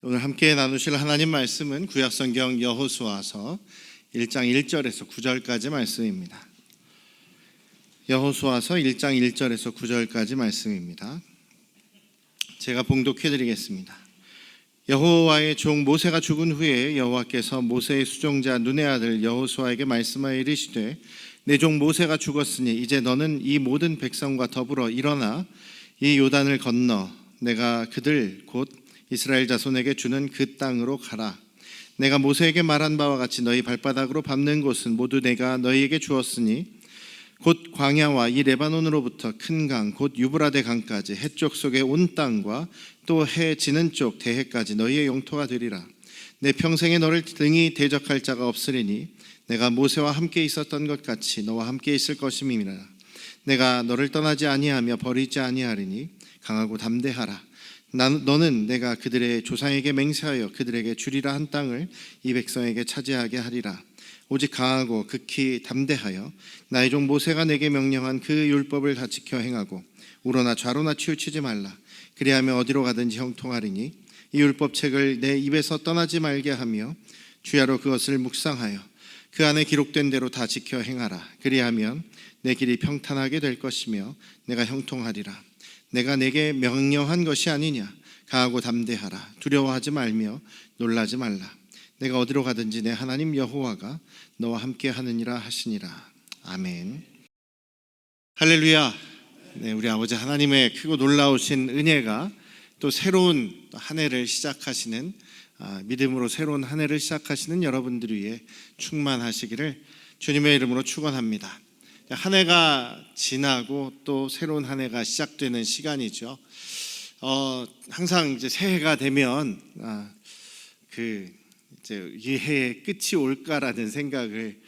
오늘 함께 나누실 하나님 말씀은 구약성경 여호수아서 1장 1절에서 9절까지 말씀입니다. 여호수아서 1장 1절에서 9절까지 말씀입니다. 제가 봉독해 드리겠습니다. 여호와의 종 모세가 죽은 후에 여호와께서 모세의 수종자 눈의 아들 여호수아에게 말씀하여 이르시되 내 종 모세가 죽었으니 이제 너는 이 모든 백성과 더불어 일어나 이 요단을 건너 내가 그들 곧 이스라엘 자손에게 주는 그 땅으로 가라. 내가 모세에게 말한 바와 같이 너희 발바닥으로 밟는 곳은 모두 내가 너희에게 주었으니 곧 광야와 이 레바논으로부터 큰 강 곧 유브라데 강까지 해쪽 속의 온 땅과 또 해 지는 쪽 대해까지 너희의 영토가 되리라. 내 평생에 너를 등이 대적할 자가 없으리니 내가 모세와 함께 있었던 것 같이 너와 함께 있을 것임이니라. 내가 너를 떠나지 아니하며 버리지 아니하리니 강하고 담대하라. 너는 내가 그들의 조상에게 맹세하여 그들에게 주리라 한 땅을 이 백성에게 차지하게 하리라. 오직 강하고 극히 담대하여 나의 종 모세가 내게 명령한 그 율법을 다 지켜 행하고 우로나 좌로나 치우치지 말라. 그리하면 어디로 가든지 형통하리니 이 율법책을 내 입에서 떠나지 말게 하며 주야로 그것을 묵상하여 그 안에 기록된 대로 다 지켜 행하라. 그리하면 내 길이 평탄하게 될 것이며 내가 형통하리라. 내가 내게 명령한 것이 아니냐. 강하고 담대하라. 두려워하지 말며 놀라지 말라. 내가 어디로 가든지 내 하나님 여호와가 너와 함께 하느니라 하시니라. 아멘. 할렐루야. 네, 우리 아버지 하나님의 크고 놀라우신 은혜가 또 새로운 한 해를 시작하시는 믿음으로 새로운 한 해를 시작하시는 여러분들 위해 충만하시기를 주님의 이름으로 축원합니다. 한 해가 지나고 또 새로운 한 해가 시작되는 시간이죠. 항상 이제 새해가 되면 이제 이 해의 끝이 올까라는 생각을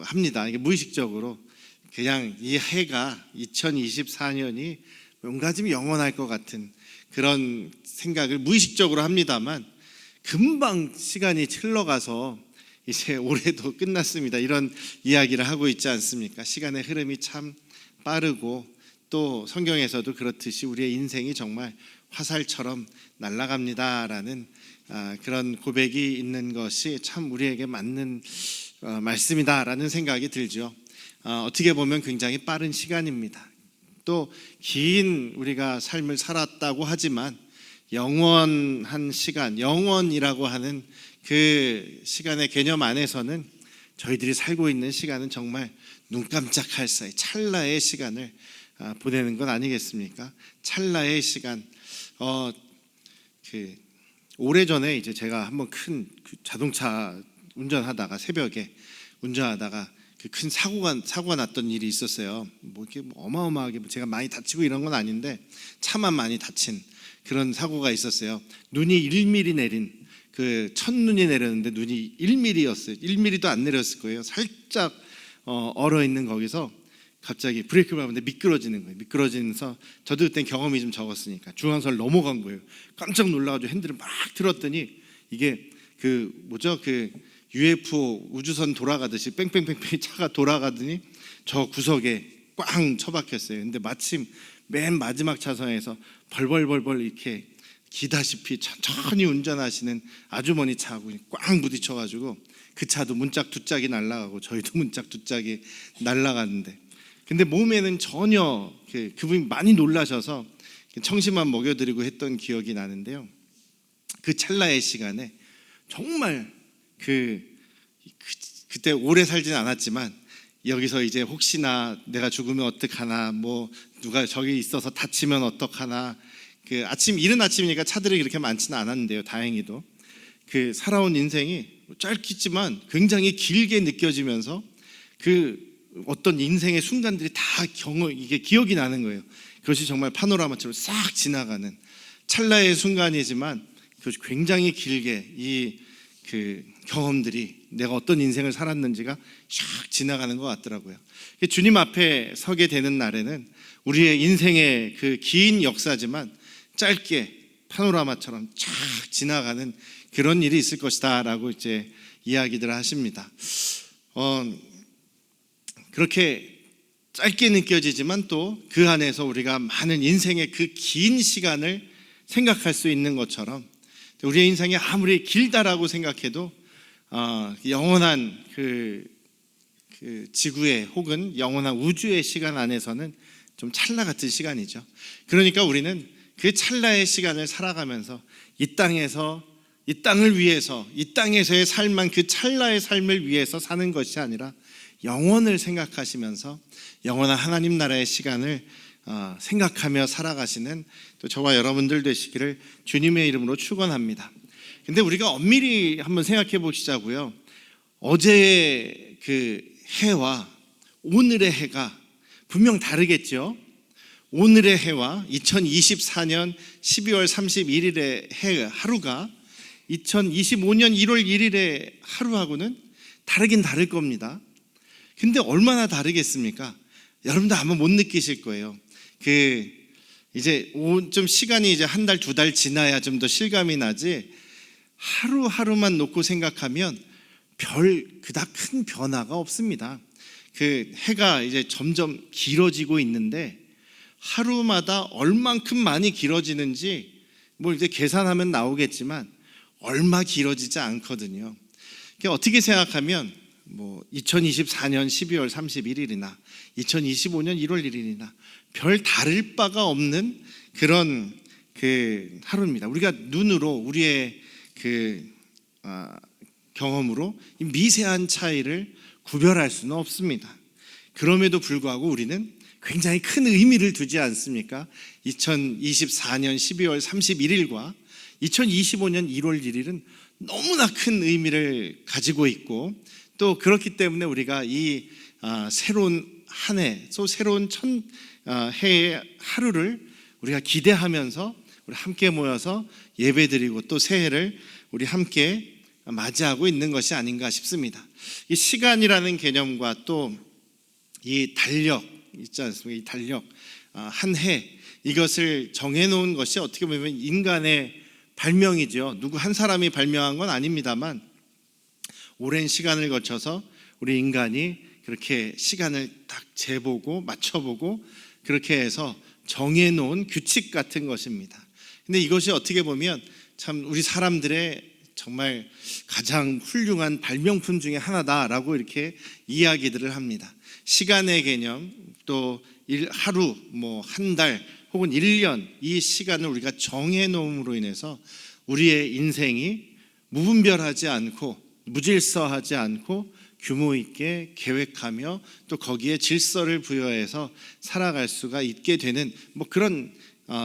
합니다. 이게 무의식적으로 그냥 이 해가 2024년이 뭔가 좀 영원할 것 같은 그런 생각을 무의식적으로 합니다만 금방 시간이 흘러가서 이제 올해도 끝났습니다. 이런 이야기를 하고 있지 않습니까? 시간의 흐름이 참 빠르고 또 성경에서도 그렇듯이 우리의 인생이 정말 화살처럼 날아갑니다라는 그런 고백이 있는 것이 참 우리에게 맞는 말씀이다라는 생각이 들죠. 어떻게 보면 굉장히 빠른 시간입니다. 또 긴 우리가 삶을 살았다고 하지만 영원한 시간, 영원이라고 하는 그 시간의 개념 안에서는 저희들이 살고 있는 시간은 정말 눈 깜짝할 사이 찰나의 시간을 보내는 건 아니겠습니까? 찰나의 시간. 오래전에 이제 제가 한번 큰 자동차 운전하다가 새벽에 운전하다가 큰 사고가 났던 일이 있었어요. 이렇게 어마어마하게 제가 많이 다치고 이런 건 아닌데 차만 많이 다친 그런 사고가 있었어요. 눈이 1mm 내린 첫눈이 내렸는데 눈이 1mm였어요. 1mm도 안 내렸을 거예요. 살짝 얼어 있는 거기서 갑자기 브레이크를 밟는데 미끄러지는 거예요. 미끄러지면서 저도 그때 경험이 좀 적었으니까 중앙선을 넘어간 거예요. 깜짝 놀라가지고 핸들을 막 틀었더니 이게 UFO 우주선 돌아가듯이 뺑뺑뺑뺑 차가 돌아가더니 저 구석에 꽝 처박혔어요. 근데 마침 맨 마지막 차선에서 벌벌벌벌 이렇게 기다시피 천천히 운전하시는 아주머니 차하고 꽝 부딪혀가지고 그 차도 문짝 두 짝이 날아가고 저희도 문짝 두 짝이 날아갔는데 근데 몸에는 전혀 그분이 많이 놀라셔서 청심환 먹여드리고 했던 기억이 나는데요. 그 찰나의 시간에 정말 그때 오래 살진 않았지만 여기서 이제 혹시나 내가 죽으면 어떡하나 누가 저기 있어서 다치면 어떡하나 이른 아침이니까 차들이 그렇게 많지는 않았는데요. 다행히도 살아온 인생이 짧겠지만 굉장히 길게 느껴지면서 어떤 인생의 순간들이 다 이게 기억이 나는 거예요. 그것이 정말 파노라마처럼 싹 지나가는 찰나의 순간이지만 그것이 굉장히 길게 이 경험들이 내가 어떤 인생을 살았는지가 샥 지나가는 것 같더라고요. 주님 앞에 서게 되는 날에는 우리의 인생의 긴 역사지만 짧게 파노라마처럼 쫙 지나가는 그런 일이 있을 것이다 라고 이제 이야기들을 하십니다. 그렇게 짧게 느껴지지만 또 그 안에서 우리가 많은 인생의 그 긴 시간을 생각할 수 있는 것처럼 우리의 인생이 아무리 길다라고 생각해도 영원한 그 지구의 혹은 영원한 우주의 시간 안에서는 좀 찰나 같은 시간이죠. 그러니까 우리는 그 찰나의 시간을 살아가면서 이 땅에서, 이 땅을 위해서, 이 땅에서의 삶만 그 찰나의 삶을 위해서 사는 것이 아니라 영원을 생각하시면서 영원한 하나님 나라의 시간을 생각하며 살아가시는 또 저와 여러분들 되시기를 주님의 이름으로 축원합니다. 근데 우리가 엄밀히 한번 생각해 보시자고요. 어제의 그 해와 오늘의 해가 분명 다르겠죠. 오늘의 해와 2024년 12월 31일의 해 하루가 2025년 1월 1일의 하루하고는 다르긴 다를 겁니다. 근데 얼마나 다르겠습니까? 여러분도 아마 못 느끼실 거예요. 이제 좀 시간이 이제 한 달, 두 달 지나야 좀 더 실감이 나지, 하루하루만 놓고 생각하면 그닥 큰 변화가 없습니다. 그 해가 이제 점점 길어지고 있는데 하루마다 얼만큼 많이 길어지는지 뭐 이제 계산하면 나오겠지만 얼마 길어지지 않거든요. 어떻게 생각하면 뭐 2024년 12월 31일이나 2025년 1월 1일이나 별 다를 바가 없는 그런 그 하루입니다. 우리가 눈으로 우리의 경험으로 이 미세한 차이를 구별할 수는 없습니다. 그럼에도 불구하고 우리는 굉장히 큰 의미를 두지 않습니까? 2024년 12월 31일과 2025년 1월 1일은 너무나 큰 의미를 가지고 있고, 또 그렇기 때문에 우리가 이 새로운 한 해, 또 새로운 해의 하루를 우리가 기대하면서 우리 함께 모여서 예배드리고 또 새해를 우리 함께 맞이하고 있는 것이 아닌가 싶습니다. 이 시간이라는 개념과 또 이 달력 있지 않습니까? 이 달력, 한 해, 이것을 정해놓은 것이 어떻게 보면 인간의 발명이죠. 누구 한 사람이 발명한 건 아닙니다만 오랜 시간을 거쳐서 우리 인간이 그렇게 시간을 딱 재보고 맞춰보고 그렇게 해서 정해놓은 규칙 같은 것입니다. 근데 이것이 어떻게 보면 참 우리 사람들의 정말 가장 훌륭한 발명품 중에 하나다라고 이렇게 이야기들을 합니다. 시간의 개념, 또 하루, 뭐 한 달 혹은 1년, 이 시간을 우리가 정해놓음으로 인해서 우리의 인생이 무분별하지 않고 무질서하지 않고 규모 있게 계획하며 또 거기에 질서를 부여해서 살아갈 수가 있게 되는 뭐 그런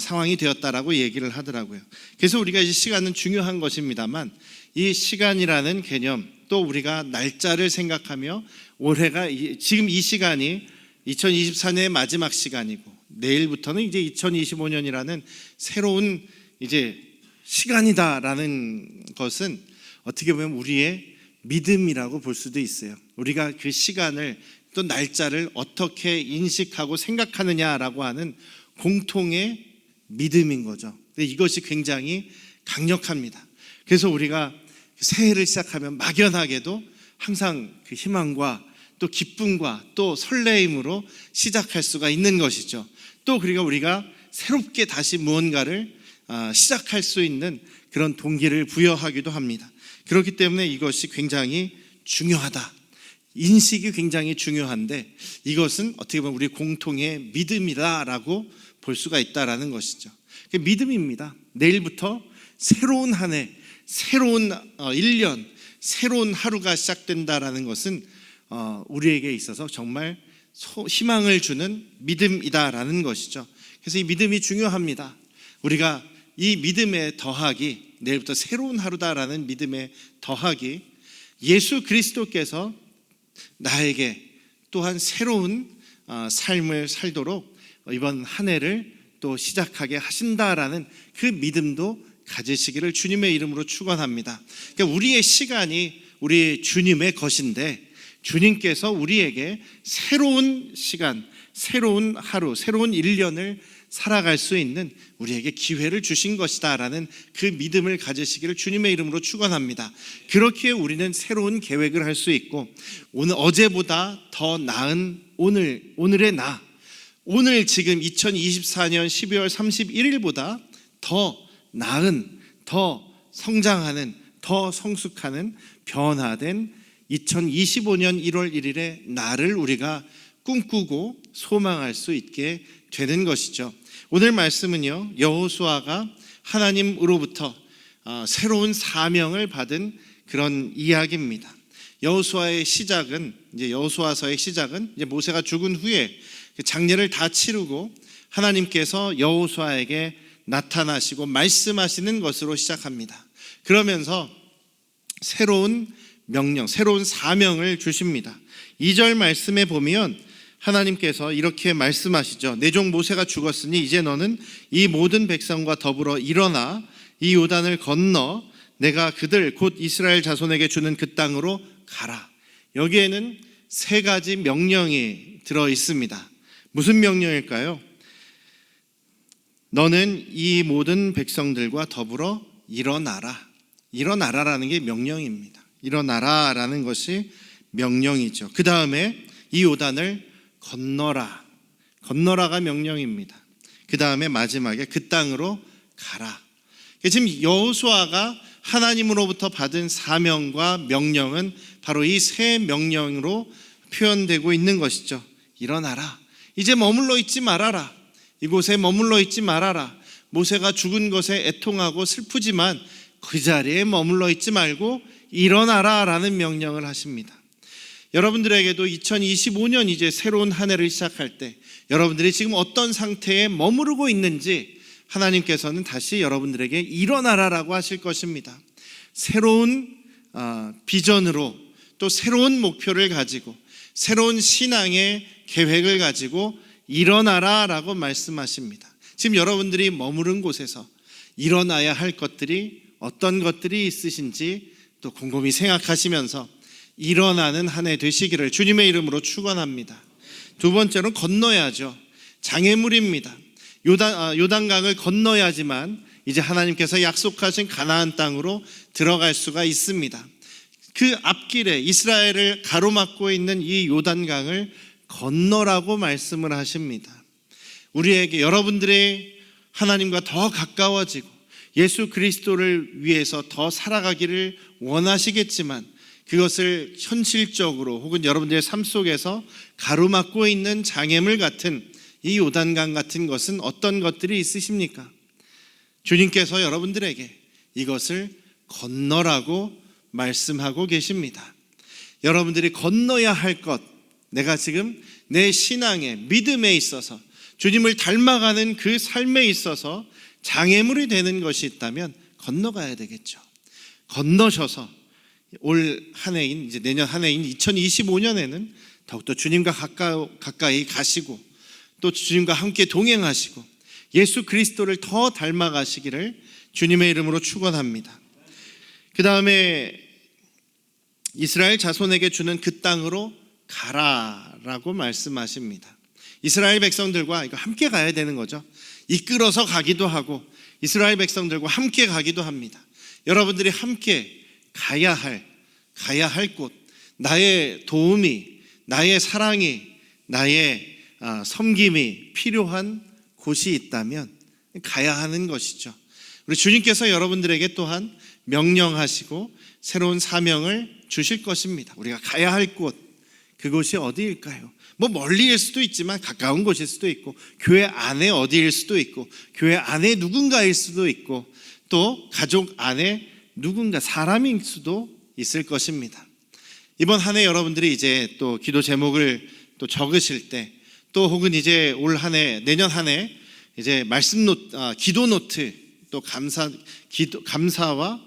상황이 되었다라고 얘기를 하더라고요. 그래서 우리가 이 시간은 중요한 것입니다만 이 시간이라는 개념, 또 우리가 날짜를 생각하며 올해가 지금 이 시간이 2024년의 마지막 시간이고 내일부터는 이제 2025년이라는 새로운 이제 시간이다라는 것은 어떻게 보면 우리의 믿음이라고 볼 수도 있어요. 우리가 그 시간을 또 날짜를 어떻게 인식하고 생각하느냐라고 하는 공통의 믿음인 거죠. 이것이 굉장히 강력합니다. 그래서 우리가 새해를 시작하면 막연하게도 항상 그 희망과 또 기쁨과 또 설레임으로 시작할 수가 있는 것이죠. 또 그리고 우리가 새롭게 다시 무언가를 시작할 수 있는 그런 동기를 부여하기도 합니다. 그렇기 때문에 이것이 굉장히 중요하다. 인식이 굉장히 중요한데 이것은 어떻게 보면 우리 공통의 믿음이다라고 볼 수가 있다라는 것이죠. 믿음입니다. 내일부터 새로운 한 해, 새로운 1년, 새로운 하루가 시작된다라는 것은 우리에게 있어서 정말 희망을 주는 믿음이다라는 것이죠. 그래서 이 믿음이 중요합니다. 우리가 이 믿음에 더하기, 내일부터 새로운 하루다라는 믿음에 더하기, 예수 그리스도께서 나에게 또한 새로운 삶을 살도록 이번 한 해를 또 시작하게 하신다라는 그 믿음도 가지시기를 주님의 이름으로 축원합니다. 그러니까 우리의 시간이 우리 주님의 것인데 주님께서 우리에게 새로운 시간, 새로운 하루, 새로운 1년을 살아갈 수 있는 우리에게 기회를 주신 것이다라는 그 믿음을 가지시기를 주님의 이름으로 축원합니다. 그렇게 우리는 새로운 계획을 할 수 있고 어제보다 더 나은 오늘의 나, 오늘 지금 2024년 12월 31일보다 더 나은, 더 성장하는, 더 성숙하는 변화된 2025년 1월 1일의 날을 우리가 꿈꾸고 소망할 수 있게 되는 것이죠. 오늘 말씀은요, 여호수아가 하나님으로부터 새로운 사명을 받은 그런 이야기입니다. 여호수아서의 시작은 이제 모세가 죽은 후에 장례를 다 치르고 하나님께서 여호수아에게 나타나시고 말씀하시는 것으로 시작합니다. 그러면서 새로운 명령, 새로운 사명을 주십니다. 2절 말씀에 보면 하나님께서 이렇게 말씀하시죠. 내 종 모세가 죽었으니 이제 너는 이 모든 백성과 더불어 일어나 이 요단을 건너 내가 그들 곧 이스라엘 자손에게 주는 그 땅으로 가라. 여기에는 세 가지 명령이 들어 있습니다. 무슨 명령일까요? 너는 이 모든 백성들과 더불어 일어나라. 일어나라라는 게 명령입니다. 일어나라라는 것이 명령이죠. 그 다음에 이 요단을 건너라. 건너라가 명령입니다. 그 다음에 마지막에 그 땅으로 가라. 지금 여호수아가 하나님으로부터 받은 사명과 명령은 바로 이 세 명령으로 표현되고 있는 것이죠. 일어나라. 이제 머물러 있지 말아라. 이곳에 머물러 있지 말아라. 모세가 죽은 것에 애통하고 슬프지만 그 자리에 머물러 있지 말고 일어나라 라는 명령을 하십니다. 여러분들에게도 2025년 이제 새로운 한 해를 시작할 때 여러분들이 지금 어떤 상태에 머무르고 있는지 하나님께서는 다시 여러분들에게 일어나라라고 하실 것입니다. 새로운 비전으로 또 새로운 목표를 가지고 새로운 신앙의 계획을 가지고 일어나라라고 말씀하십니다. 지금 여러분들이 머무른 곳에서 일어나야 할 것들이 어떤 것들이 있으신지 또 곰곰이 생각하시면서 일어나는 한 해 되시기를 주님의 이름으로 축원합니다. 두 번째로 건너야죠. 장애물입니다. 요단강을 건너야지만 이제 하나님께서 약속하신 가나안 땅으로 들어갈 수가 있습니다. 그 앞길에 이스라엘을 가로막고 있는 이 요단강을 건너라고 말씀을 하십니다. 우리에게 여러분들의 하나님과 더 가까워지고 예수 그리스도를 위해서 더 살아가기를 원하시겠지만 그것을 현실적으로 혹은 여러분들의 삶 속에서 가로막고 있는 장애물 같은 이 요단강 같은 것은 어떤 것들이 있으십니까? 주님께서 여러분들에게 이것을 건너라고 말씀하고 계십니다. 여러분들이 건너야 할 것, 내가 지금 내 신앙의 믿음에 있어서 주님을 닮아가는 그 삶에 있어서 장애물이 되는 것이 있다면 건너가야 되겠죠. 건너셔서 올 한 해인 이제 내년 한 해인 2025년에는 더욱더 주님과 가까이 가시고 또 주님과 함께 동행하시고 예수 그리스도를 더 닮아가시기를 주님의 이름으로 축원합니다. 그 다음에 이스라엘 자손에게 주는 그 땅으로 가라라고 말씀하십니다. 이스라엘 백성들과 이거 함께 가야 되는 거죠. 이끌어서 가기도 하고 이스라엘 백성들과 함께 가기도 합니다. 여러분들이 함께 가야 할 곳, 나의 도움이, 나의 사랑이, 나의 섬김이 필요한 곳이 있다면 가야 하는 것이죠. 우리 주님께서 여러분들에게 또한 명령하시고 새로운 사명을 주실 것입니다. 우리가 가야 할 곳, 그곳이 어디일까요? 뭐 멀리일 수도 있지만 가까운 곳일 수도 있고 교회 안에 어디일 수도 있고 교회 안에 누군가일 수도 있고 또 가족 안에 누군가 사람일 수도 있을 것입니다. 이번 한 해 여러분들이 이제 또 기도 제목을 또 적으실 때 또 혹은 이제 올 한 해 내년 한 해 이제 말씀 기도 노트 또 감사와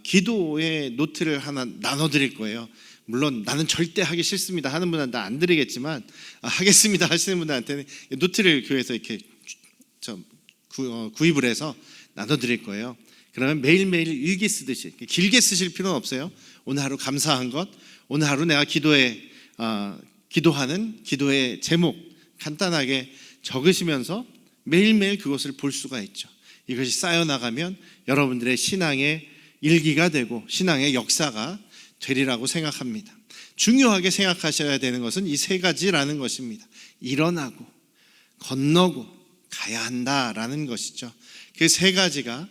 기도의 노트를 하나 나눠드릴 거예요. 물론 나는 절대 하기 싫습니다 하는 분한테 안 드리겠지만 하겠습니다 하시는 분들한테는 노트를 교회에서 이렇게 구입을 해서 나눠드릴 거예요. 그러면 매일매일 일기 쓰듯이 길게 쓰실 필요는 없어요. 오늘 하루 감사한 것, 오늘 하루 내가 기도하는 기도의 제목 간단하게 적으시면서 매일매일 그것을 볼 수가 있죠. 이것이 쌓여나가면 여러분들의 신앙의 일기가 되고 신앙의 역사가 되리라고 생각합니다. 중요하게 생각하셔야 되는 것은 이 세 가지라는 것입니다. 일어나고 건너고 가야 한다라는 것이죠. 그 세 가지가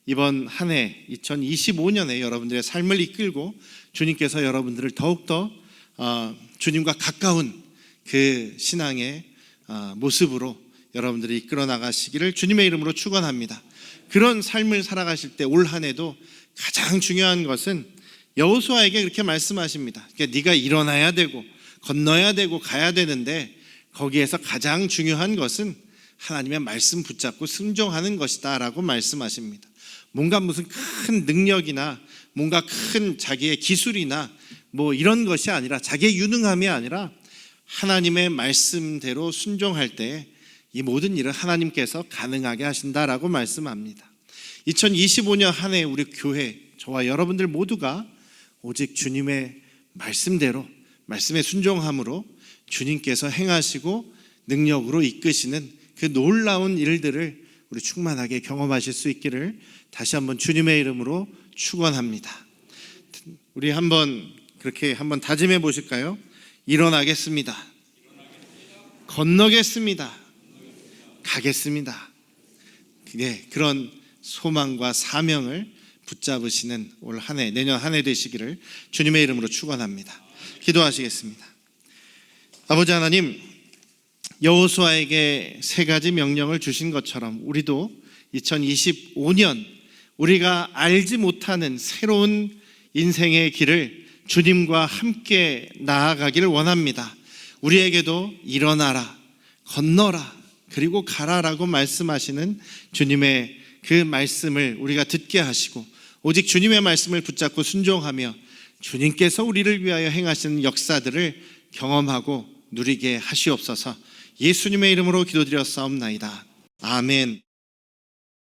이번 한 해 2025년에 여러분들의 삶을 이끌고 주님께서 여러분들을 더욱더 주님과 가까운 그 신앙의 모습으로 여러분들이 이끌어 나가시기를 주님의 이름으로 축원합니다. 그런 삶을 살아가실 때 올 한 해도 가장 중요한 것은 여호수아에게 그렇게 말씀하십니다. 그러니까 네가 일어나야 되고 건너야 되고 가야 되는데 거기에서 가장 중요한 것은 하나님의 말씀 붙잡고 순종하는 것이다 라고 말씀하십니다. 뭔가 무슨 큰 능력이나 뭔가 큰 자기의 기술이나 뭐 이런 것이 아니라, 자기의 유능함이 아니라 하나님의 말씀대로 순종할 때 이 모든 일을 하나님께서 가능하게 하신다라고 말씀합니다. 2025년 한 해 우리 교회, 저와 여러분들 모두가 오직 주님의 말씀대로, 말씀의 순종함으로 주님께서 행하시고 능력으로 이끄시는 그 놀라운 일들을 우리 충만하게 경험하실 수 있기를 다시 한번 주님의 이름으로 축원합니다. 우리 그렇게 한번 다짐해 보실까요? 일어나겠습니다. 건너겠습니다. 가겠습니다. 그런 소망과 사명을 붙잡으시는 올 한 해, 내년 한 해 되시기를 주님의 이름으로 축원합니다. 기도하시겠습니다. 아버지 하나님, 여호수아에게 3가지 명령을 주신 것처럼 우리도 2025년 우리가 알지 못하는 새로운 인생의 길을 주님과 함께 나아가기를 원합니다. 우리에게도 일어나라, 건너라, 그리고 가라라고 말씀하시는 주님의 그 말씀을 우리가 듣게 하시고 오직 주님의 말씀을 붙잡고 순종하며 주님께서 우리를 위하여 행하시는 역사들을 경험하고 누리게 하시옵소서. 예수님의 이름으로 기도드렸사옵나이다. 아멘.